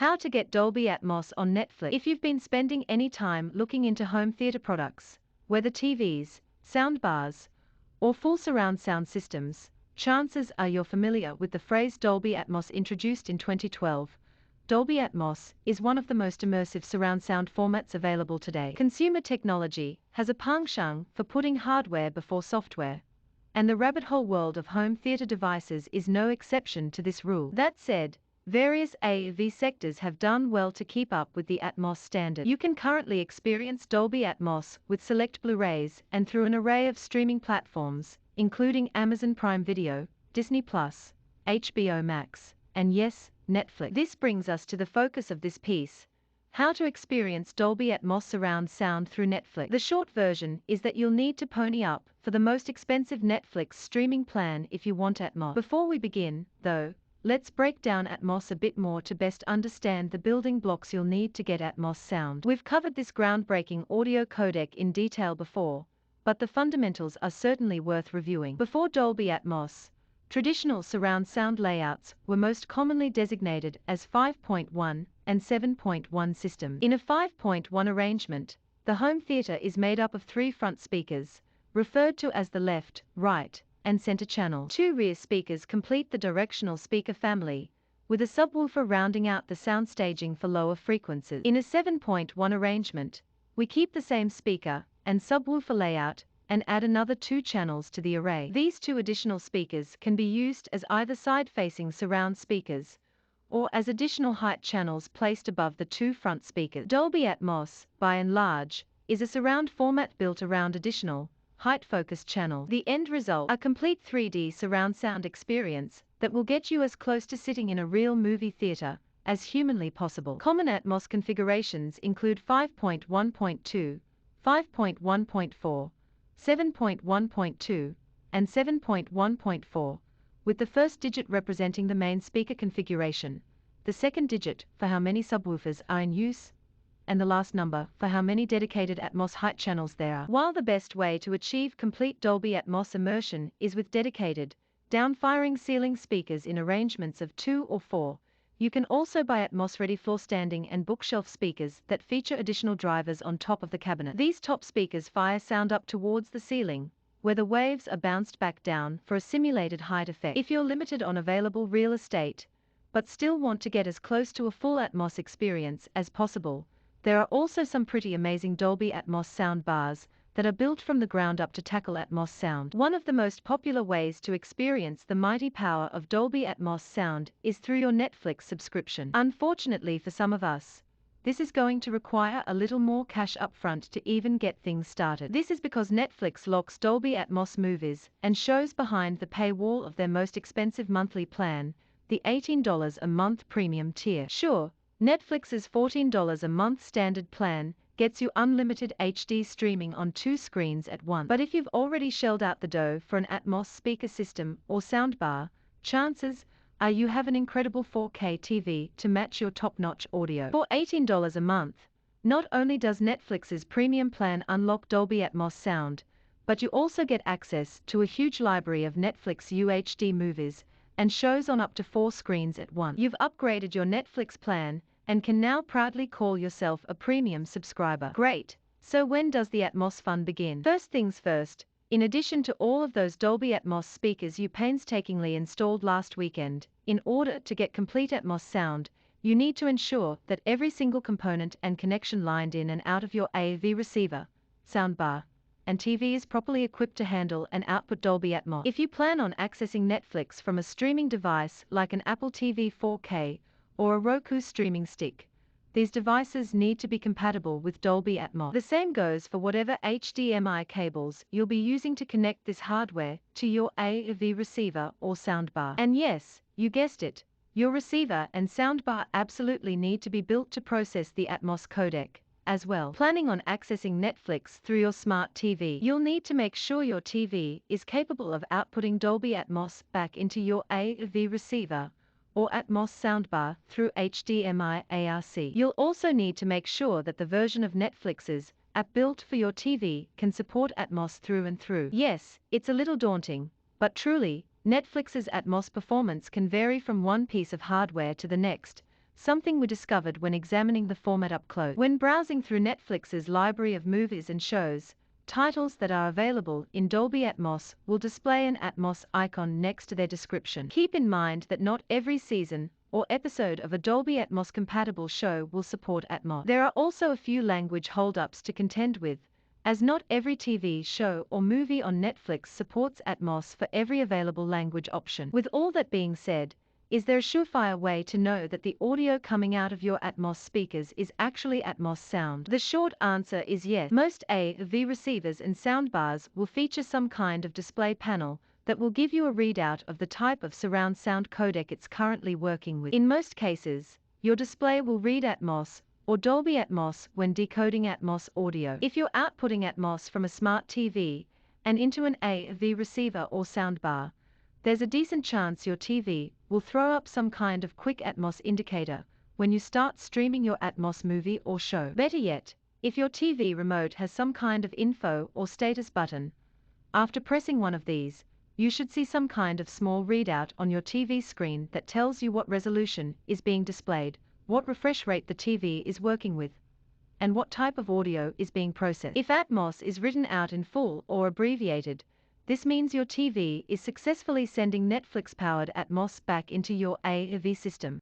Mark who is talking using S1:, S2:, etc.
S1: How to get Dolby Atmos on Netflix. If you've been spending any time looking into home theater products, whether TVs, soundbars, or full surround sound systems, chances are you're familiar with the phrase Dolby Atmos. Introduced in 2012, Dolby Atmos is one of the most immersive surround sound formats available today. Consumer technology has a penchant for putting hardware before software, and the rabbit hole world of home theater devices is no exception to this rule. That said, various AV sectors have done well to keep up with the Atmos standard. You can currently experience Dolby Atmos with select Blu-rays and through an array of streaming platforms, including Amazon Prime Video, Disney+, HBO Max, and yes, Netflix. This brings us to the focus of this piece: how to experience Dolby Atmos surround sound through Netflix. The short version is that you'll need to pony up for the most expensive Netflix streaming plan if you want Atmos. Before we begin, though, let's break down Atmos a bit more to best understand the building blocks you'll need to get Atmos sound. We've covered this groundbreaking audio codec in detail before, but the fundamentals are certainly worth reviewing. Before Dolby Atmos, traditional surround sound layouts were most commonly designated as 5.1 and 7.1 systems. In a 5.1 arrangement, the home theater is made up of 3 front speakers, referred to as the left, right, and center channel. 2 rear speakers complete the directional speaker family, with a subwoofer rounding out the sound staging for lower frequencies. In a 7.1 arrangement, we keep the same speaker and subwoofer layout and add another 2 channels to the array. These 2 additional speakers can be used as either side-facing surround speakers or as additional height channels placed above the 2 front speakers. Dolby Atmos, by and large, is a surround format built around additional, height-focused channels. The end result, a complete 3D surround sound experience that will get you as close to sitting in a real movie theater as humanly possible. Common Atmos configurations include 5.1.2, 5.1.4, 7.1.2, and 7.1.4, with the first digit representing the main speaker configuration, the second digit for how many subwoofers are in use, and the last number for how many dedicated Atmos height channels there are. While the best way to achieve complete Dolby Atmos immersion is with dedicated, down-firing ceiling speakers in arrangements of 2 or 4, you can also buy Atmos-ready floor standing and bookshelf speakers that feature additional drivers on top of the cabinet. These top speakers fire sound up towards the ceiling, where the waves are bounced back down for a simulated height effect. If you're limited on available real estate, but still want to get as close to a full Atmos experience as possible, there are also some pretty amazing Dolby Atmos sound bars that are built from the ground up to tackle Atmos sound. One of the most popular ways to experience the mighty power of Dolby Atmos sound is through your Netflix subscription. Unfortunately for some of us, this is going to require a little more cash upfront to even get things started. This is because Netflix locks Dolby Atmos movies and shows behind the paywall of their most expensive monthly plan, the $18 a month premium tier. Sure, Netflix's $14 a month standard plan gets you unlimited HD streaming on 2 screens at once. But if you've already shelled out the dough for an Atmos speaker system or soundbar, chances are you have an incredible 4K TV to match your top-notch audio. For $18 a month, not only does Netflix's premium plan unlock Dolby Atmos sound, but you also get access to a huge library of Netflix UHD movies and shows on up to 4 screens at once. You've upgraded your Netflix plan and can now proudly call yourself a premium subscriber. Great! So when does the Atmos fun begin? First things first, in addition to all of those Dolby Atmos speakers you painstakingly installed last weekend, in order to get complete Atmos sound, you need to ensure that every single component and connection lined in and out of your AV receiver, soundbar, and TV is properly equipped to handle and output Dolby Atmos. If you plan on accessing Netflix from a streaming device like an Apple TV 4K or a Roku Streaming Stick, these devices need to be compatible with Dolby Atmos. The same goes for whatever HDMI cables you'll be using to connect this hardware to your AV receiver or soundbar. And yes, you guessed it, your receiver and soundbar absolutely need to be built to process the Atmos codec as well. Planning on accessing Netflix through your smart TV, you'll need to make sure your TV is capable of outputting Dolby Atmos back into your AV receiver or Atmos soundbar through HDMI ARC. You'll also need to make sure that the version of Netflix's app built for your TV can support Atmos through and through. Yes, it's a little daunting, but truly, Netflix's Atmos performance can vary from one piece of hardware to the next, something we discovered when examining the format up close. When browsing through Netflix's library of movies and shows, titles that are available in Dolby Atmos will display an Atmos icon next to their description. Keep in mind that not every season or episode of a Dolby Atmos compatible show will support Atmos. There are also a few language holdups to contend with, as not every TV show or movie on Netflix supports Atmos for every available language option. With all that being said, is there a surefire way to know that the audio coming out of your Atmos speakers is actually Atmos sound? The short answer is yes. Most AV receivers and soundbars will feature some kind of display panel that will give you a readout of the type of surround sound codec it's currently working with. In most cases, your display will read Atmos or Dolby Atmos when decoding Atmos audio. If you're outputting Atmos from a smart TV and into an AV receiver or soundbar, there's a decent chance your TV will throw up some kind of quick Atmos indicator when you start streaming your Atmos movie or show. Better yet, if your TV remote has some kind of info or status button, after pressing one of these, you should see some kind of small readout on your TV screen that tells you what resolution is being displayed, what refresh rate the TV is working with, and what type of audio is being processed. If Atmos is written out in full or abbreviated, this means your TV is successfully sending Netflix-powered Atmos back into your AV system.